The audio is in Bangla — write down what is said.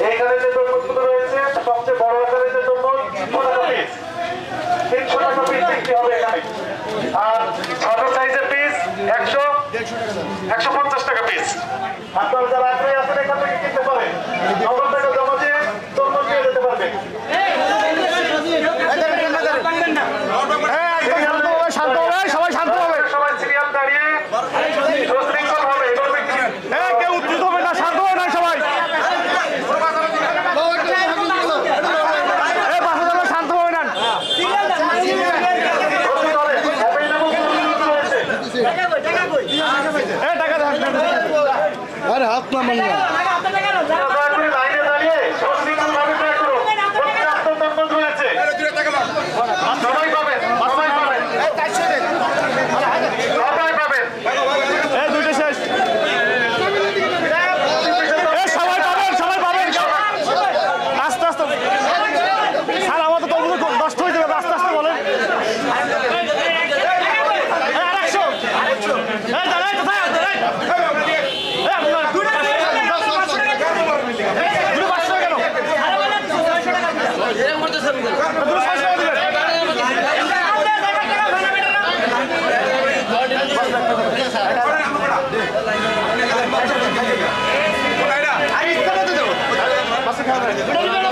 এইখানে যে তরমুজগুলো রয়েছে সবচেয়ে বড় আকারের যে তরমুজ 300 টাকা পিস বিক্রি হবে এখানে। আর ছোট সাইজের পিস 150 টাকা পিস। আপনারা যারা আগ্রহী আছেন এখান থেকে কিনতে পারেন। 90 টাকা জমা দিয়ে তরমুজ নিয়ে যেতে পারবেন। সবাই শান্ত হবে, সবাই সিরিয়াল দাঁড়িয়ে সুশৃঙ্খল হবে কেউ উত্তেজিত হবে না, শান্ত হবে না সবাই, শান্ত হবে না। আরে হাত না মাননা লাইনে দাঁড়িয়ে সুশৃঙ্খল ভাবে ট্রাই করুন। পর্যাপ্ত তরমুজ রয়েছে, সবাই পাবেন, সবাই পাবেন, সবাই পাবেন। দুইটা শেষ, সবাই পাবেন, সবাই পাবেন, আস্তে আস্তে। স্যার আমার তো তরমুজ নষ্ট হয়ে যাবে, আস্তে আস্তে বলেন। আরে